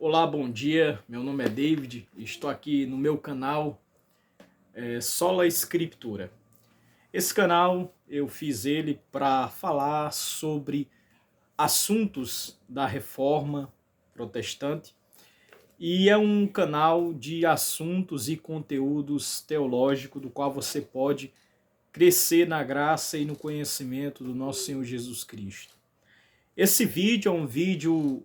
Olá, bom dia. Meu nome é David. Estou aqui no meu canal Sola Escritura. Esse canal eu fiz ele para falar sobre assuntos da Reforma Protestante e é um canal de assuntos e conteúdos teológicos do qual você pode crescer na graça e no conhecimento do nosso Senhor Jesus Cristo. Esse vídeo é um vídeo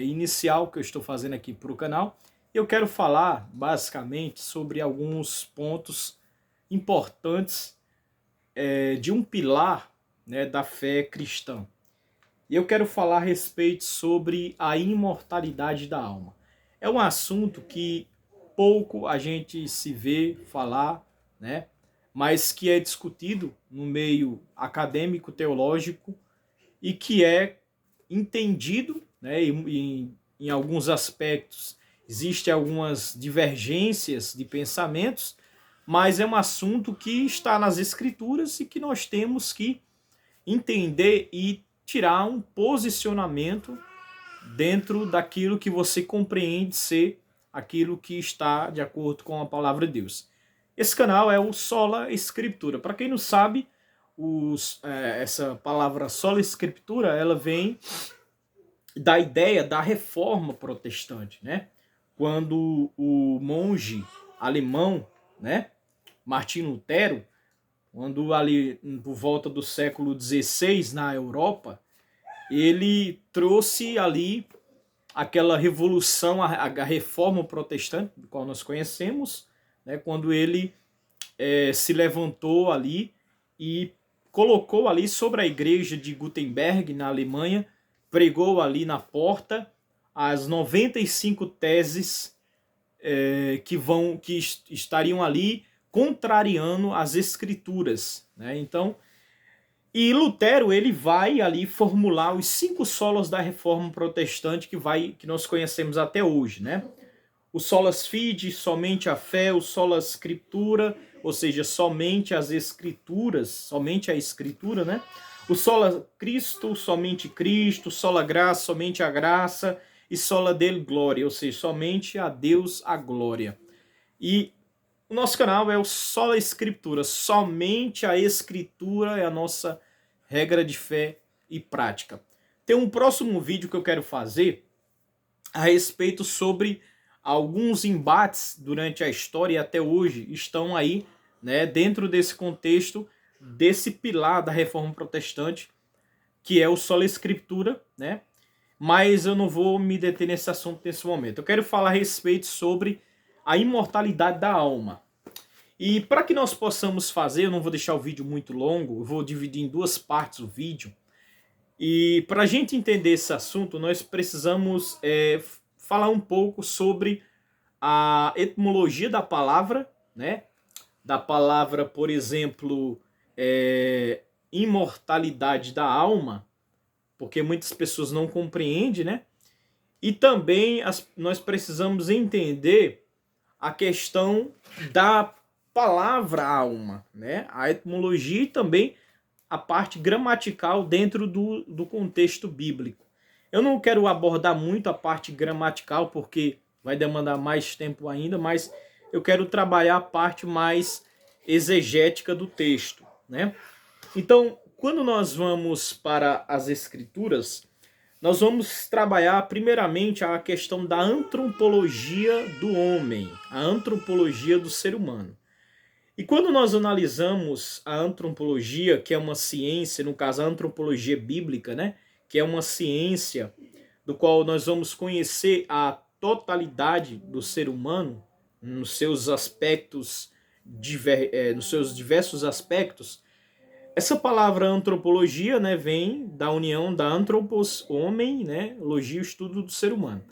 inicial que eu estou fazendo aqui para o canal. Eu quero falar basicamente sobre alguns pontos importantes de um pilar, né, da fé cristã. E eu quero falar a respeito sobre a imortalidade da alma. É um assunto que pouco a gente se vê falar, né, mas que é discutido no meio acadêmico teológico e que é entendido, né, em alguns aspectos existem algumas divergências de pensamentos, mas é um assunto que está nas escrituras e que nós temos que entender e tirar um posicionamento dentro daquilo que você compreende ser aquilo que está de acordo com a palavra de Deus. Esse canal é o Sola Escritura. Para quem não sabe, essa palavra Sola Escritura, ela vem da ideia da reforma protestante, né? Quando o monge alemão, né, Martinho Lutero, quando ali por volta do século XVI na Europa, ele trouxe ali aquela revolução, a reforma protestante, do qual nós conhecemos, né, quando ele se levantou ali e colocou ali sobre a igreja de Gutenberg, na Alemanha, pregou ali na porta as 95 teses que estariam ali contrariando as escrituras, né? Então, e Lutero ele vai ali formular os 5 solas da Reforma Protestante que nós conhecemos até hoje, né? O solas fide, somente a fé, o sola scriptura, ou seja, somente as escrituras, somente a escritura, né? O sola Cristo, somente Cristo, sola graça, somente a graça, e sola dele glória, ou seja, somente a Deus a glória. E o nosso canal é o Sola Escritura, somente a escritura é a nossa regra de fé e prática. Tem um próximo vídeo que eu quero fazer a respeito sobre alguns embates durante a história e até hoje estão aí, né, dentro desse contexto, desse pilar da Reforma Protestante, que é o Sola Escritura, né? Mas eu não vou me deter nesse assunto nesse momento. Eu quero falar a respeito sobre a imortalidade da alma. E para que nós possamos fazer, eu não vou deixar o vídeo muito longo, eu vou dividir em 2 partes o vídeo. E para a gente entender esse assunto, nós precisamos falar um pouco sobre a etimologia da palavra, né? Da palavra, por exemplo, imortalidade da alma, porque muitas pessoas não compreendem, né? E também nós precisamos entender a questão da palavra alma, né? A etimologia e também a parte gramatical dentro do contexto bíblico. Eu não quero abordar muito a parte gramatical porque vai demandar mais tempo ainda, mas eu quero trabalhar a parte mais exegética do texto, né? Então, quando nós vamos para as escrituras, nós vamos trabalhar primeiramente a questão da antropologia do homem, a antropologia do ser humano. E quando nós analisamos a antropologia, que é uma ciência, no caso a antropologia bíblica, né, que é uma ciência do qual nós vamos conhecer a totalidade do ser humano nos seus aspectos, nos seus diversos aspectos, essa palavra antropologia, né, vem da união da anthropos, homem, né, logia, o estudo do ser humano.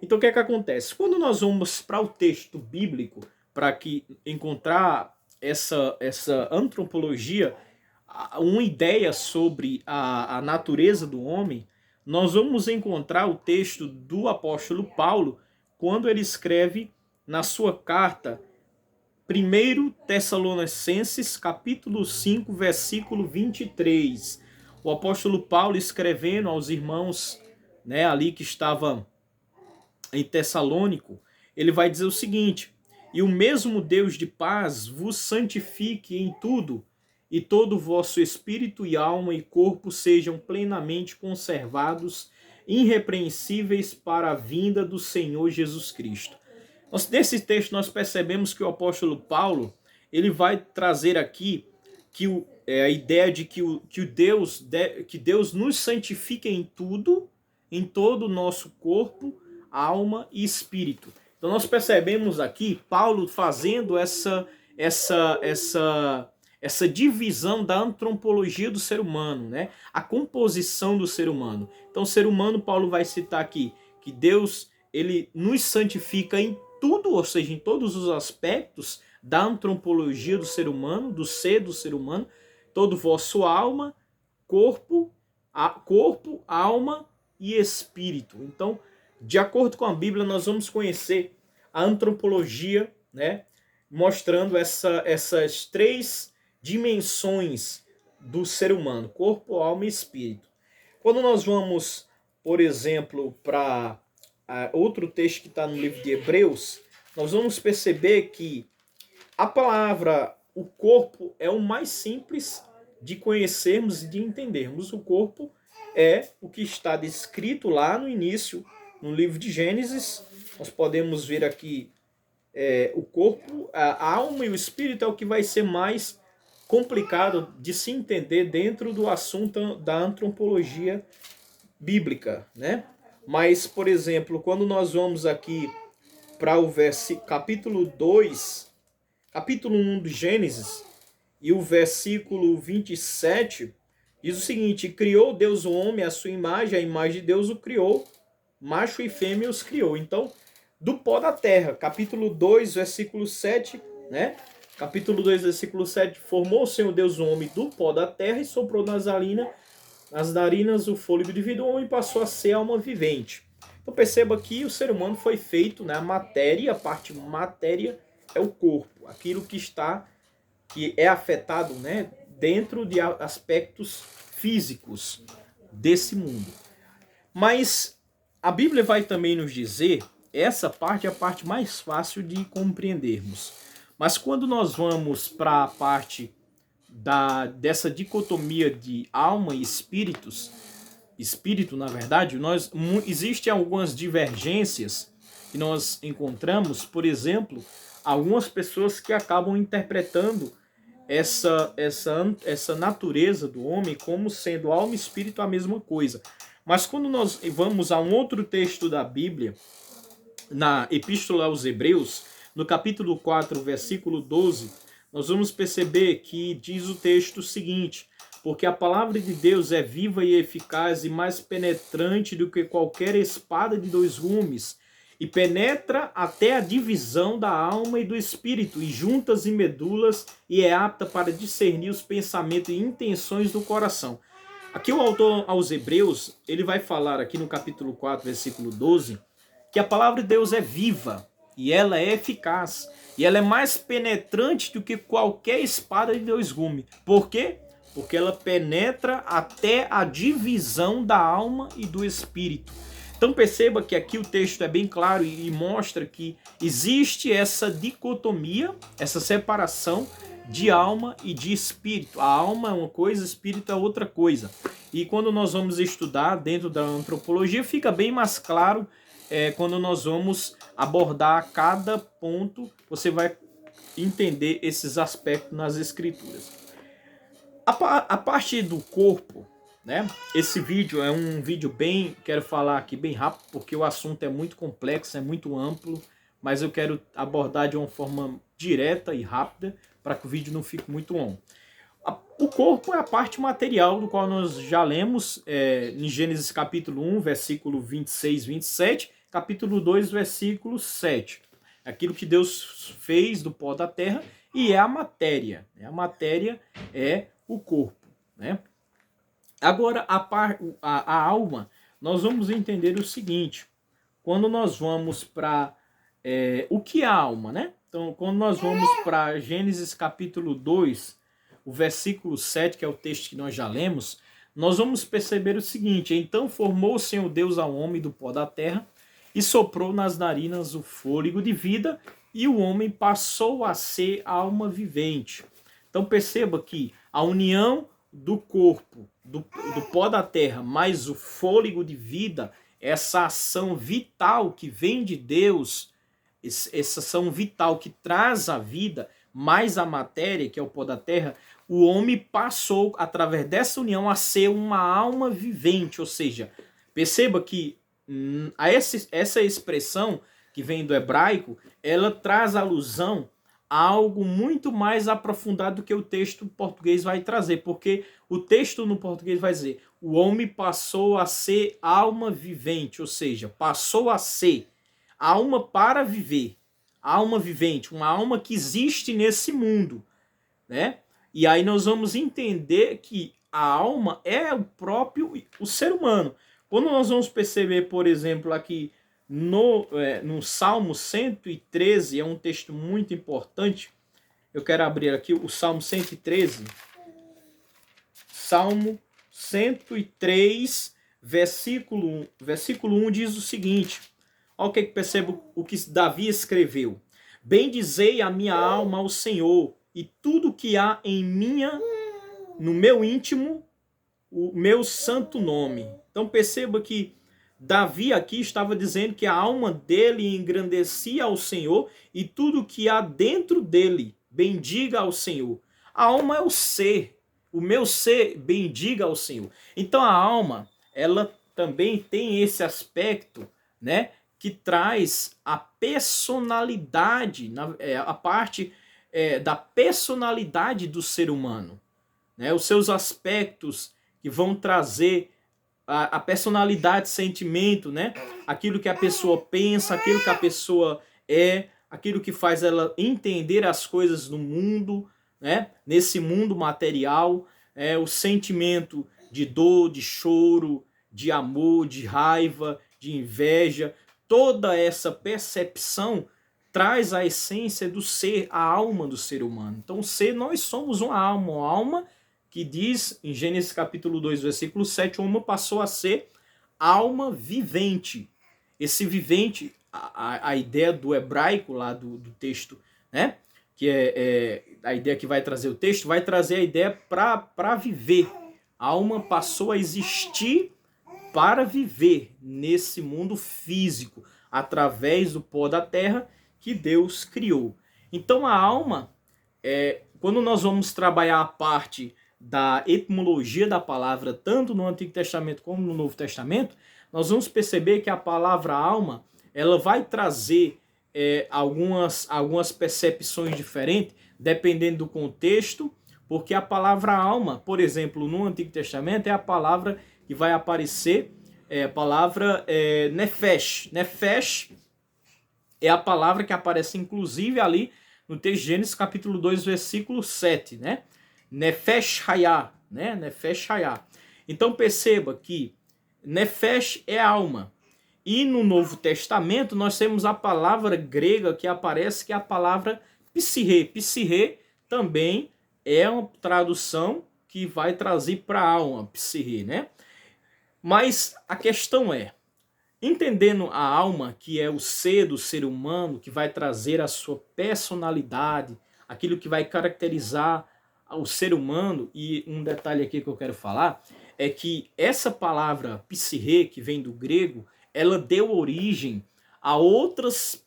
Então o que é que acontece? Quando nós vamos para o texto bíblico, para que encontrar essa antropologia, uma ideia sobre a natureza do homem, nós vamos encontrar o texto do apóstolo Paulo, quando ele escreve na sua carta 1 Tessalonicenses, capítulo 5, versículo 23. O apóstolo Paulo escrevendo aos irmãos, né, ali que estavam em Tessalônico, ele vai dizer o seguinte: e o mesmo Deus de paz vos santifique em tudo, e todo o vosso espírito e alma e corpo sejam plenamente conservados, irrepreensíveis para a vinda do Senhor Jesus Cristo. Nesse texto nós percebemos que o apóstolo Paulo ele vai trazer aqui que a ideia de que Deus nos santifica em tudo, em todo o nosso corpo, alma e espírito. Então nós percebemos aqui Paulo fazendo essa divisão da antropologia do ser humano, né? A composição do ser humano. Então o ser humano, Paulo vai citar aqui que Deus ele nos santifica em tudo, ou seja, em todos os aspectos da antropologia do ser humano, do ser do ser humano, todo o vosso alma, corpo, alma e espírito. Então, de acordo com a Bíblia, nós vamos conhecer a antropologia, né, mostrando essas três dimensões do ser humano, corpo, alma e espírito. Quando nós vamos, por exemplo, para outro texto que está no livro de Hebreus, nós vamos perceber que a palavra, o corpo, é o mais simples de conhecermos e de entendermos. O corpo é o que está descrito lá no início, no livro de Gênesis. Nós podemos ver aqui o corpo, a alma e o espírito é o que vai ser mais complicado de se entender dentro do assunto da antropologia bíblica, né? Mas, por exemplo, quando nós vamos aqui para o capítulo 2, capítulo 1 de Gênesis, e o versículo 27, diz o seguinte: criou Deus o homem à sua imagem, a imagem de Deus o criou, macho e fêmea os criou. Então, do pó da terra, capítulo 2, versículo 7, né? Capítulo 2, versículo 7, formou o Senhor Deus o homem do pó da terra e soprou nas narinas o fôlego de vida, o homem passou a ser alma vivente. Então perceba que o ser humano foi feito, né, a matéria, a parte matéria é o corpo, aquilo que é afetado, né, dentro de aspectos físicos desse mundo. Mas a Bíblia vai também nos dizer, essa parte é a parte mais fácil de compreendermos. Mas quando nós vamos para a parte dessa dicotomia de alma e espírito, na verdade, existem algumas divergências que nós encontramos, por exemplo, algumas pessoas que acabam interpretando essa natureza do homem como sendo alma e espírito a mesma coisa. Mas quando nós vamos a um outro texto da Bíblia, na Epístola aos Hebreus, no capítulo 4, versículo 12, nós vamos perceber que diz o texto seguinte: porque a palavra de Deus é viva e eficaz e mais penetrante do que qualquer espada de dois gumes, e penetra até a divisão da alma e do espírito, e juntas e medulas, e é apta para discernir os pensamentos e intenções do coração. Aqui o autor aos Hebreus, ele vai falar aqui no capítulo 4, versículo 12, que a palavra de Deus é viva, e ela é eficaz, e ela é mais penetrante do que qualquer espada de dois gumes. Por quê? Porque ela penetra até a divisão da alma e do espírito. Então perceba que aqui o texto é bem claro e mostra que existe essa dicotomia, essa separação de alma e de espírito. A alma é uma coisa, o espírito é outra coisa. E quando nós vamos estudar dentro da antropologia, fica bem mais claro quando nós vamos abordar cada ponto, você vai entender esses aspectos nas escrituras. A parte do corpo, né? Esse vídeo é um vídeo quero falar aqui bem rápido, porque o assunto é muito complexo, é muito amplo, mas eu quero abordar de uma forma direta e rápida, para que o vídeo não fique muito longo. O corpo é a parte material, do qual nós já lemos em Gênesis capítulo 1, versículo 26, 27, capítulo 2, versículo 7. Aquilo que Deus fez do pó da terra e é a matéria. A matéria é o corpo, né? Agora, a alma, nós vamos entender o seguinte: quando nós vamos para o que é a alma, né? Então, quando nós vamos para Gênesis capítulo 2, o versículo 7, que é o texto que nós já lemos, nós vamos perceber o seguinte: então formou o Senhor Deus ao homem do pó da terra e soprou nas narinas o fôlego de vida, e o homem passou a ser alma vivente. Então perceba que a união do corpo, do pó da terra, mais o fôlego de vida, essa ação vital que vem de Deus, essa ação vital que traz a vida, mais a matéria, que é o pó da terra, o homem passou, através dessa união, a ser uma alma vivente. Ou seja, perceba que essa expressão que vem do hebraico, ela traz alusão a algo muito mais aprofundado do que o texto português vai trazer, porque o texto no português vai dizer: o homem passou a ser alma vivente, ou seja, passou a ser alma para viver, alma vivente, uma alma que existe nesse mundo, né? E aí nós vamos entender que a alma é o ser humano. Quando nós vamos perceber, por exemplo, aqui no Salmo 113, é um texto muito importante. Eu quero abrir aqui o Salmo 113. Salmo 103, versículo 1 diz o seguinte. Olha o que percebo o que Davi escreveu. Bendizei a minha alma ao Senhor, e tudo que há no meu íntimo, o meu santo nome. Então perceba que Davi aqui estava dizendo que a alma dele engrandecia ao Senhor, e tudo que há dentro dele bendiga ao Senhor. A alma é o ser, o meu ser bendiga ao Senhor. Então a alma, ela também tem esse aspecto, né, que traz a personalidade, a parte da personalidade do ser humano, né, os seus aspectos que vão trazer a personalidade, sentimento, né? Aquilo que a pessoa pensa, aquilo que a pessoa é, aquilo que faz ela entender as coisas do mundo, né? Nesse mundo material, o sentimento de dor, de choro, de amor, de raiva, de inveja, toda essa percepção traz a essência do ser, a alma do ser humano. Então, nós somos uma alma que diz em Gênesis capítulo 2, versículo 7, o homem passou a ser alma vivente. Esse vivente, a ideia do hebraico lá do texto, né? Que é a ideia que vai trazer o texto, vai trazer a ideia para viver. A alma passou a existir para viver nesse mundo físico, através do pó da terra que Deus criou. Então a alma, quando nós vamos trabalhar a parte da etimologia da palavra, tanto no Antigo Testamento como no Novo Testamento, nós vamos perceber que a palavra alma, ela vai trazer algumas percepções diferentes, dependendo do contexto, porque a palavra alma, por exemplo, no Antigo Testamento, é a palavra que vai aparecer, a palavra nefesh. Nefesh é a palavra que aparece, inclusive, ali no texto de Gênesis, capítulo 2, versículo 7, né? Nefesh Hayah, né? Nefesh Hayah. Então perceba que Nefesh é alma. E no Novo Testamento nós temos a palavra grega que aparece, que é a palavra psirrê. Psirrê também é uma tradução que vai trazer para a alma, psirrê, né? Mas a questão é, entendendo a alma, que é o ser do ser humano, que vai trazer a sua personalidade, aquilo que vai caracterizar o ser humano, e um detalhe aqui que eu quero falar, é que essa palavra psirrê, que vem do grego, ela deu origem a outras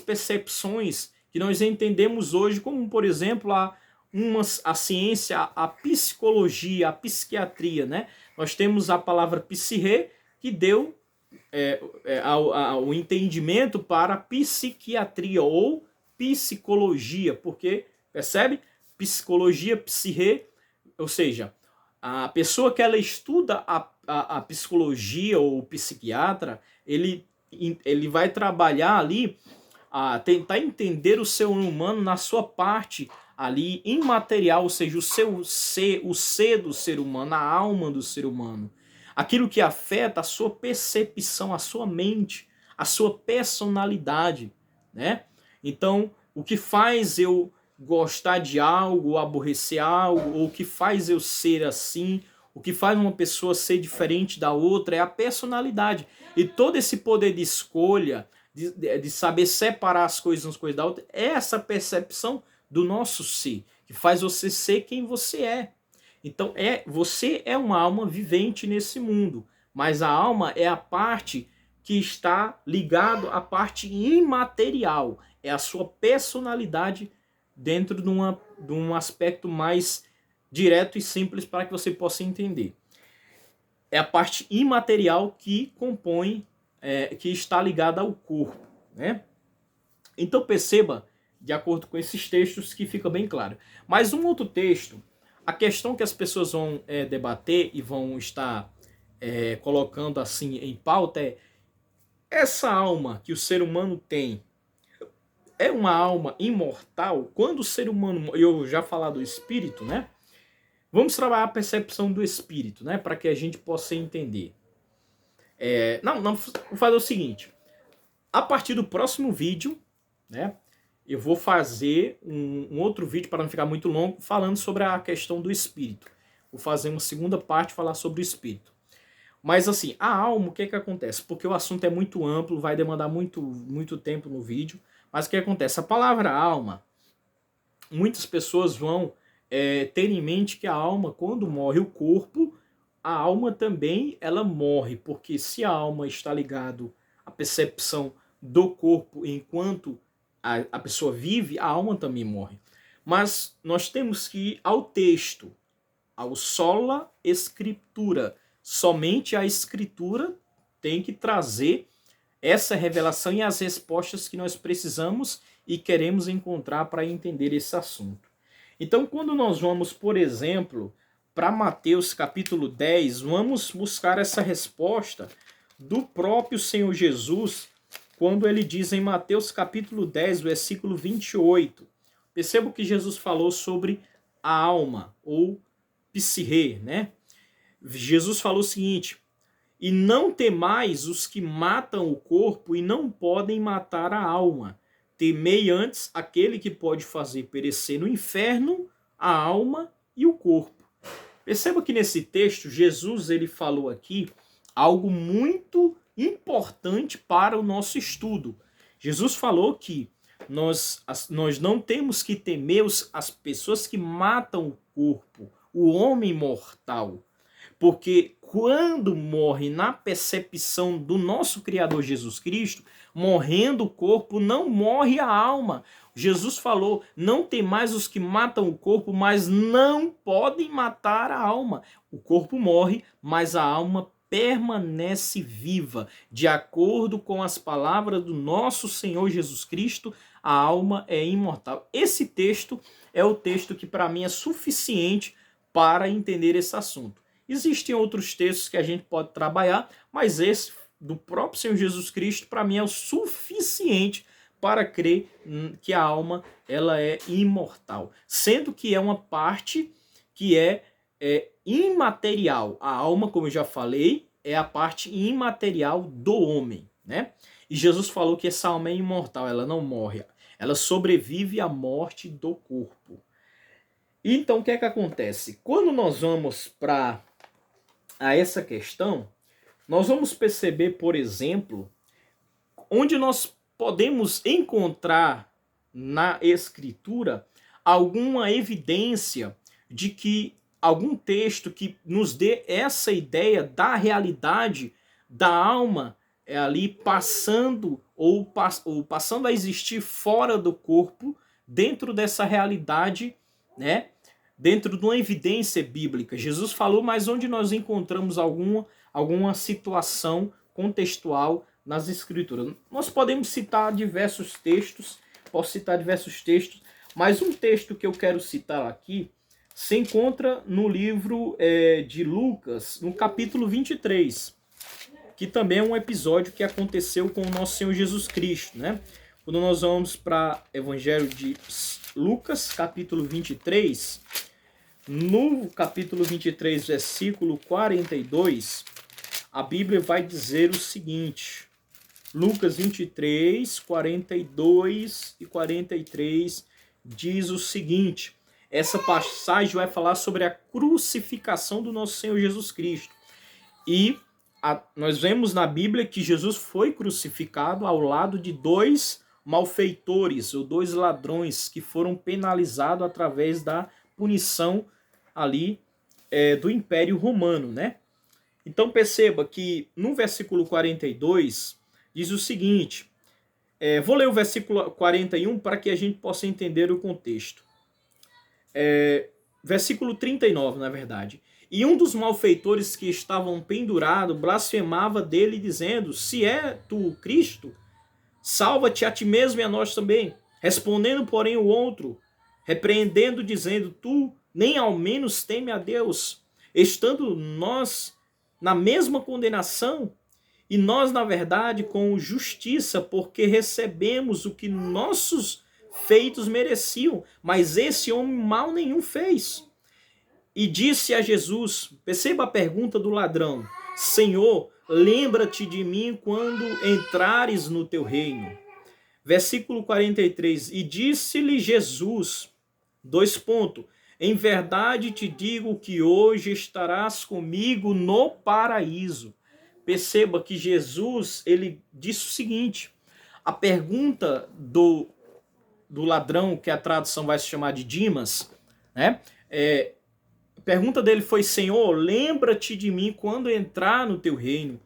percepções que nós entendemos hoje, como, por exemplo, a ciência, a psicologia, a psiquiatria, né? Nós temos a palavra psirrê, que deu o entendimento para a psiquiatria ou psicologia, porque, percebe? Psicologia, psirrê, ou seja, a pessoa que ela estuda a psicologia ou o psiquiatra, ele vai trabalhar ali, tentar entender o ser humano na sua parte ali imaterial, ou seja, o ser do ser humano, a alma do ser humano. Aquilo que afeta a sua percepção, a sua mente, a sua personalidade, né? Então, o que faz eu gostar de algo, aborrecer algo, ou o que faz eu ser assim, O que faz uma pessoa ser diferente da outra é a personalidade. E todo esse poder de escolha, de saber separar as coisas umas coisas da outra, é essa percepção do nosso ser, que faz você ser quem você é. Então, você é uma alma vivente nesse mundo, mas a alma é a parte que está ligado à parte imaterial, é a sua personalidade dentro de um aspecto mais direto e simples para que você possa entender. É a parte imaterial que compõe, que está ligada ao corpo, né? Então perceba, de acordo com esses textos, que fica bem claro. Mas um outro texto, a questão que as pessoas vão debater e vão estar colocando assim em pauta é: essa alma que o ser humano tem é uma alma imortal? Quando o ser humano, eu já falar do espírito, né? Vamos trabalhar a percepção do espírito, né? Para que a gente possa entender. Vou fazer o seguinte. A partir do próximo vídeo, né? Eu vou fazer um outro vídeo, para não ficar muito longo, falando sobre a questão do espírito. Vou fazer uma segunda parte, falar sobre o espírito. Mas assim, a alma, o que acontece? Porque o assunto é muito amplo, vai demandar muito tempo no vídeo. Mas o que acontece? A palavra alma, muitas pessoas vão ter em mente que a alma, quando morre o corpo, a alma também ela morre. Porque se a alma está ligada à percepção do corpo enquanto a pessoa vive, a alma também morre. Mas nós temos que ir ao texto, ao sola escritura. Somente a escritura tem que trazer essa revelação e as respostas que nós precisamos e queremos encontrar para entender esse assunto. Então, quando nós vamos, por exemplo, para Mateus capítulo 10, vamos buscar essa resposta do próprio Senhor Jesus, quando ele diz em Mateus capítulo 10, versículo 28. Perceba que Jesus falou sobre a alma, ou psirrê, né? Jesus falou o seguinte: e não temais os que matam o corpo e não podem matar a alma. Temei antes aquele que pode fazer perecer no inferno a alma e o corpo. Perceba que nesse texto, Jesus ele falou aqui algo muito importante para o nosso estudo. Jesus falou que nós não temos que temer as pessoas que matam o corpo, o homem mortal. Porque quando morre na percepção do nosso Criador Jesus Cristo, morrendo o corpo, não morre a alma. Jesus falou: não tem mais os que matam o corpo, mas não podem matar a alma. O corpo morre, mas a alma permanece viva. De acordo com as palavras do nosso Senhor Jesus Cristo, a alma é imortal. Esse texto é o texto que para mim é suficiente para entender esse assunto. Existem outros textos que a gente pode trabalhar, mas esse do próprio Senhor Jesus Cristo, para mim, é o suficiente para crer que a alma ela é imortal. Sendo que é uma parte que é imaterial. A alma, como eu já falei, é a parte imaterial do homem, né? E Jesus falou que essa alma é imortal, ela não morre. Ela sobrevive à morte do corpo. Então, o que acontece? Quando nós vamos para essa questão, nós vamos perceber, por exemplo, onde nós podemos encontrar na Escritura alguma evidência de que algum texto que nos dê essa ideia da realidade da alma ali passando ou passando a existir fora do corpo, dentro dessa realidade, né? Dentro de uma evidência bíblica. Jesus falou, mas onde nós encontramos alguma situação contextual nas Escrituras? Nós podemos citar diversos textos, posso citar diversos textos, mas um texto que eu quero citar aqui se encontra no livro de Lucas, no capítulo 23, que também é um episódio que aconteceu com o nosso Senhor Jesus Cristo, né? Quando nós vamos para o Evangelho de Lucas, capítulo 23, no capítulo 23, versículo 42, a Bíblia vai dizer o seguinte: Lucas 23, 42 e 43 diz o seguinte: essa passagem vai falar sobre a crucificação do nosso Senhor Jesus Cristo. E nós vemos na Bíblia que Jesus foi crucificado ao lado de dois malfeitores, ou dois ladrões, que foram penalizados através da punição ali do Império Romano, né? Então perceba que no versículo 42 diz o seguinte, vou ler o versículo 41 para que a gente possa entender o contexto. Versículo 39, na verdade. E um dos malfeitores que estavam pendurados blasfemava dele, dizendo, se é tu o Cristo, salva-te a ti mesmo e a nós também. Respondendo, porém, o outro, repreendendo, dizendo, tu nem ao menos teme a Deus, estando nós na mesma condenação, e nós, na verdade, com justiça, porque recebemos o que nossos feitos mereciam, mas esse homem mal nenhum fez. E disse a Jesus, perceba a pergunta do ladrão, Senhor, lembra-te de mim quando entrares no teu reino. Versículo 43, e disse-lhe Jesus, em verdade te digo que hoje estarás comigo no paraíso. Perceba que Jesus, ele disse o seguinte, a pergunta do ladrão, que a tradução vai se chamar de Dimas, né? A pergunta dele foi, Senhor, lembra-te de mim quando entrar no teu reino.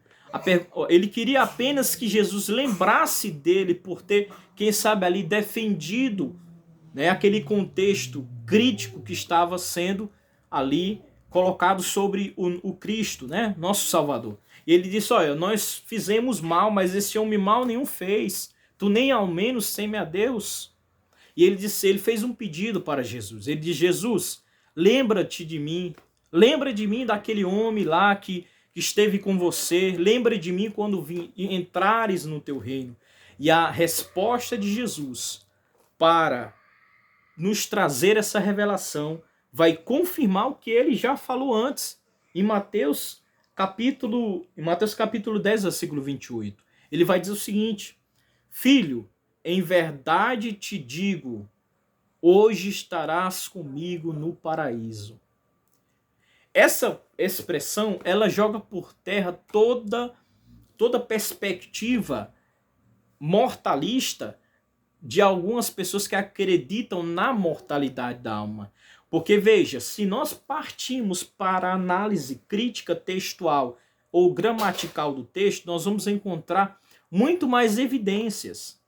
Ele queria apenas que Jesus lembrasse dele por ter, quem sabe, ali defendido, né, aquele contexto crítico que estava sendo ali colocado sobre o Cristo, né, nosso Salvador. E ele disse, olha, nós fizemos mal, mas esse homem mal nenhum fez. Tu nem ao menos teme a Deus. E ele fez um pedido para Jesus. Ele disse, Jesus, lembra-te de mim. Lembra de mim daquele homem lá que esteve com você. Lembra de mim quando entrares no teu reino. E a resposta de Jesus para nos trazer essa revelação vai confirmar o que ele já falou antes em Mateus capítulo 10, versículo 28. Ele vai dizer o seguinte, filho, em verdade te digo, hoje estarás comigo no paraíso. Essa expressão, ela joga por terra toda perspectiva mortalista de algumas pessoas que acreditam na mortalidade da alma. Porque, veja, se nós partimos para a análise crítica textual ou gramatical do texto, nós vamos encontrar muito mais evidências.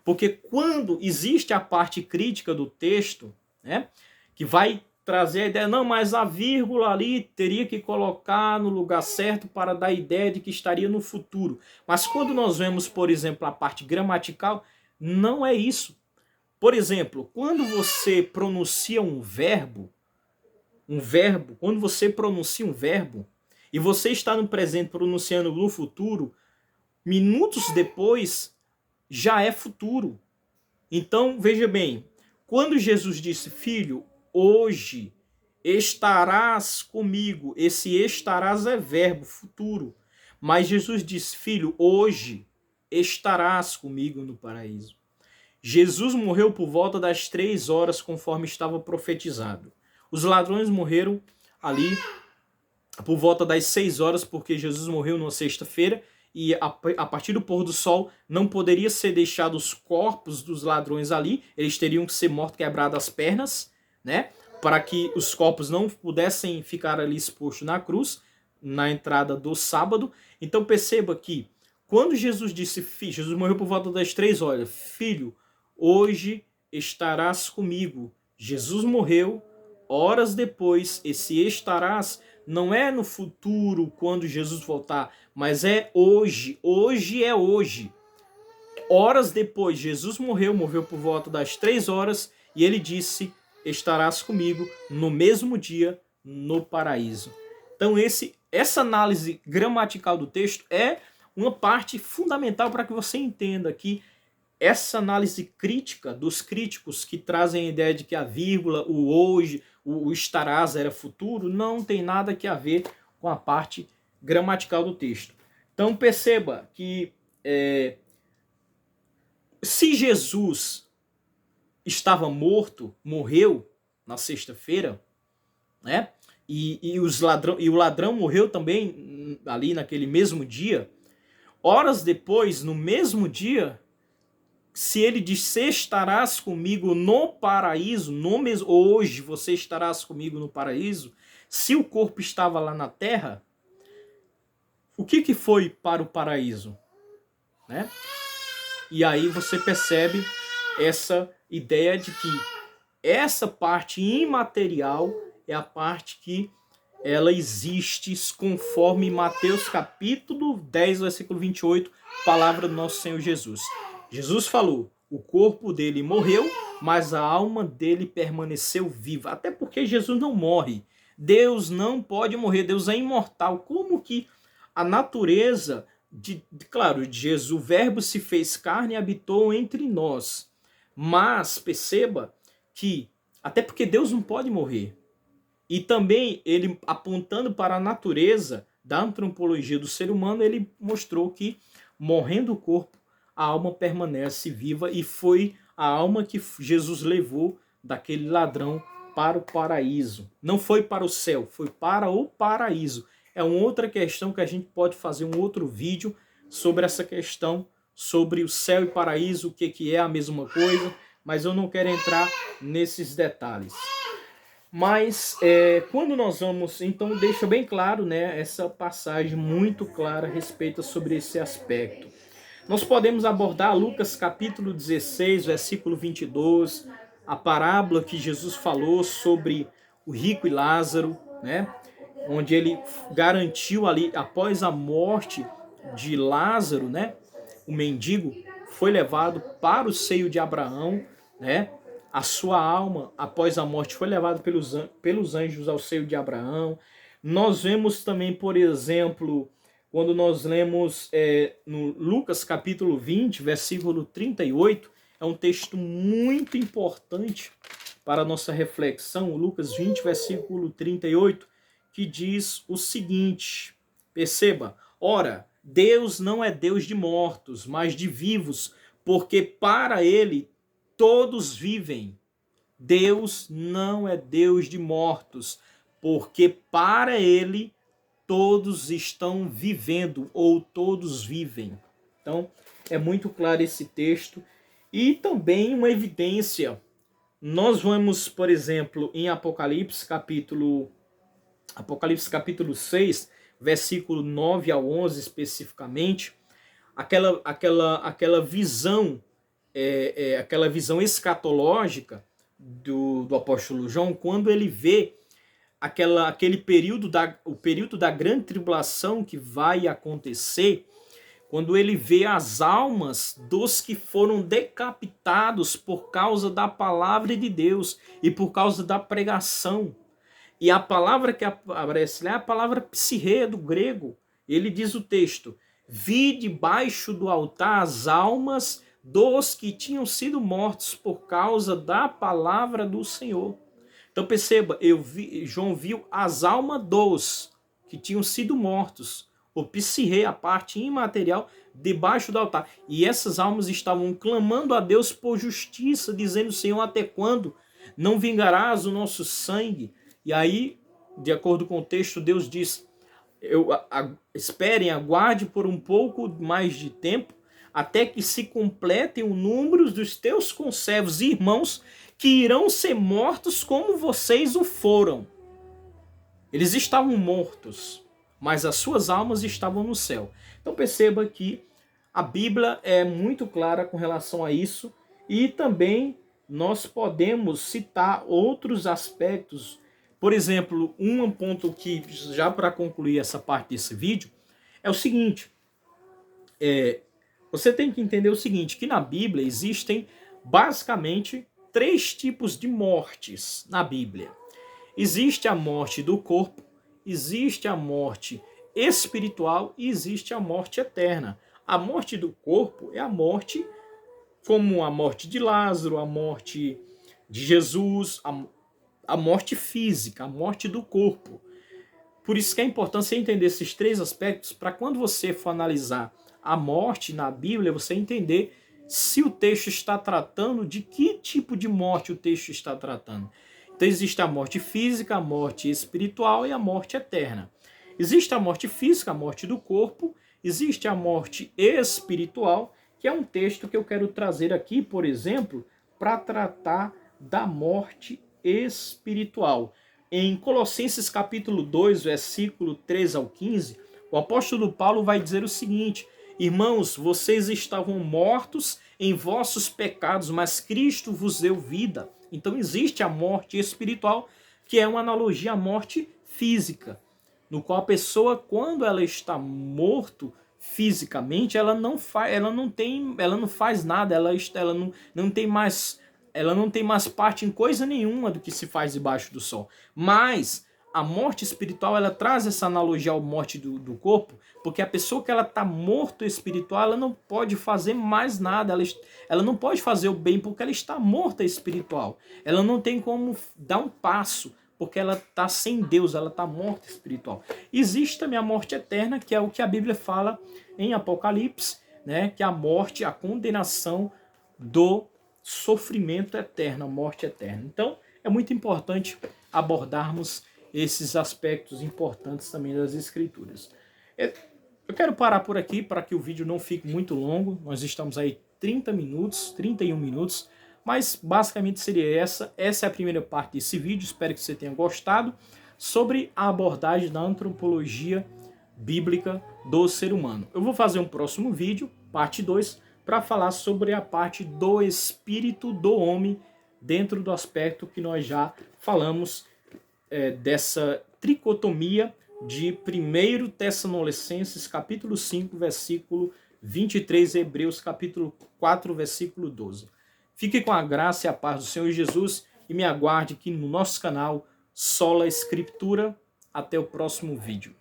Porque quando existe a parte crítica do texto, né, que vai trazer a ideia, não, mas a vírgula ali teria que colocar no lugar certo para dar a ideia de que estaria no futuro. Mas quando nós vemos, por exemplo, a parte gramatical, não é isso. Por exemplo, quando você pronuncia um verbo, quando você pronuncia um verbo, e você está no presente pronunciando no futuro, minutos depois já é futuro. Então, veja bem, quando Jesus disse, filho, hoje estarás comigo, esse estarás é verbo futuro. Mas Jesus disse, filho, hoje estarás comigo no paraíso. Jesus morreu por volta das 3 horas, conforme estava profetizado. Os ladrões morreram ali por volta das 6 horas, porque Jesus morreu numa sexta-feira, e a partir do pôr do sol não poderia ser deixado os corpos dos ladrões ali, eles teriam que ser mortos, quebrados as pernas, né? Para que os corpos não pudessem ficar ali expostos na cruz, na entrada do sábado. Então perceba que quando Jesus disse, Jesus morreu por volta das 3 horas, filho, hoje estarás comigo. Jesus morreu, horas depois, esse estarás não é no futuro, quando Jesus voltar, mas é hoje. Hoje é hoje. Horas depois, Jesus morreu por volta das 3 horas, e ele disse, estarás comigo no mesmo dia no paraíso. Então essa análise gramatical do texto é uma parte fundamental para que você entenda que essa análise crítica dos críticos que trazem a ideia de que a vírgula, o hoje, o estarás era futuro, não tem nada que a ver com a parte gramatical do texto. Então perceba que se Jesus estava morto, morreu, na sexta-feira, né? E o ladrão morreu também ali naquele mesmo dia. Horas depois, no mesmo dia, se ele disse, estarás comigo no paraíso, hoje você estarás comigo no paraíso, se o corpo estava lá na terra, o que foi para o paraíso? Né? E aí você percebe essa ideia de que essa parte imaterial é a parte que ela existe conforme Mateus capítulo 10, versículo 28, palavra do nosso Senhor Jesus. Jesus falou, o corpo dele morreu, mas a alma dele permaneceu viva. Até porque Jesus não morre. Deus não pode morrer, Deus é imortal. Como que a natureza, claro, de Jesus, o verbo se fez carne e habitou entre nós. Mas perceba que, até porque Deus não pode morrer. E também ele, apontando para a natureza da antropologia do ser humano, ele mostrou que, morrendo o corpo, a alma permanece viva, e foi a alma que Jesus levou daquele ladrão para o paraíso. Não foi para o céu, foi para o paraíso. É uma outra questão que a gente pode fazer um outro vídeo sobre essa questão, sobre o céu e paraíso, o que é a mesma coisa, mas eu não quero entrar nesses detalhes. Mas quando nós vamos, então deixa bem claro, né, essa passagem muito clara a respeito sobre esse aspecto. Nós podemos abordar Lucas capítulo 16, versículo 22, a parábola que Jesus falou sobre o rico e Lázaro, né, onde ele garantiu ali, após a morte de Lázaro, né, o mendigo foi levado para o seio de Abraão, né, a sua alma, após a morte, foi levada pelos anjos ao seio de Abraão. Nós vemos também, por exemplo, quando nós lemos no Lucas capítulo 20, versículo 38, é um texto muito importante para a nossa reflexão, Lucas 20, versículo 38, que diz o seguinte, perceba, ora, Deus não é Deus de mortos, mas de vivos, porque para ele todos vivem. Deus não é Deus de mortos, porque para ele todos estão vivendo, ou todos vivem. Então, é muito claro esse texto. E também uma evidência. Nós vamos, por exemplo, em Apocalipse capítulo 6, versículo 9 ao 11 especificamente, aquela visão, aquela visão escatológica do apóstolo João, quando ele vê aquele período o período da grande tribulação que vai acontecer, quando ele vê as almas dos que foram decapitados por causa da palavra de Deus e por causa da pregação. E a palavra que aparece lá é a palavra psirrê, do grego. Ele diz o texto, vi debaixo do altar as almas dos que tinham sido mortos por causa da palavra do Senhor. Então perceba, João viu as almas dos que tinham sido mortos, o psirrê, a parte imaterial, debaixo do altar. E essas almas estavam clamando a Deus por justiça, dizendo, Senhor, até quando não vingarás o nosso sangue? E aí, de acordo com o texto, Deus diz, esperem, aguarde por um pouco mais de tempo, até que se completem o número dos teus conservos e irmãos que irão ser mortos como vocês o foram. Eles estavam mortos, mas as suas almas estavam no céu. Então perceba que a Bíblia é muito clara com relação a isso, e também nós podemos citar outros aspectos. Por exemplo, um ponto que, já para concluir essa parte desse vídeo, é o seguinte, você tem que entender o seguinte, que na Bíblia existem basicamente 3 tipos de mortes na Bíblia. Existe a morte do corpo, existe a morte espiritual e existe a morte eterna. A morte do corpo é a morte como a morte de Lázaro, a morte de Jesus, a morte física, a morte do corpo. Por isso que é importante você entender esses 3 aspectos, para quando você for analisar a morte na Bíblia, você entender se o texto está tratando, de que tipo de morte o texto está tratando. Então existe a morte física, a morte espiritual e a morte eterna. Existe a morte física, a morte do corpo, existe a morte espiritual, que é um texto que eu quero trazer aqui, por exemplo, para tratar da morte espiritual. Em Colossenses capítulo 2, versículo 3 ao 15, o apóstolo Paulo vai dizer o seguinte: irmãos, vocês estavam mortos em vossos pecados, mas Cristo vos deu vida. Então existe a morte espiritual, que é uma analogia à morte física, no qual a pessoa, quando ela está morto fisicamente, ela não faz nada, ela não tem mais parte em coisa nenhuma do que se faz debaixo do sol. Mas a morte espiritual, ela traz essa analogia à morte do corpo, porque a pessoa que ela está morto espiritual, ela não pode fazer mais nada, ela não pode fazer o bem porque ela está morta espiritual. Ela não tem como dar um passo, porque ela está sem Deus, ela está morta espiritual. Existe também a morte eterna, que é o que a Bíblia fala em Apocalipse, né? Que é a morte, a condenação do sofrimento eterno, a morte eterna. Então, é muito importante abordarmos esses aspectos importantes também das Escrituras. Eu quero parar por aqui para que o vídeo não fique muito longo. Nós estamos aí 30 minutos, 31 minutos, mas basicamente seria essa. Essa é a primeira parte desse vídeo, espero que você tenha gostado, sobre a abordagem da antropologia bíblica do ser humano. Eu vou fazer um próximo vídeo, parte 2, para falar sobre a parte do espírito do homem, dentro do aspecto que nós já falamos dessa tricotomia de 1 Tessalonicenses capítulo 5, versículo 23, Hebreus capítulo 4, versículo 12. Fique com a graça e a paz do Senhor Jesus e me aguarde aqui no nosso canal Sola Escritura. Até o próximo vídeo.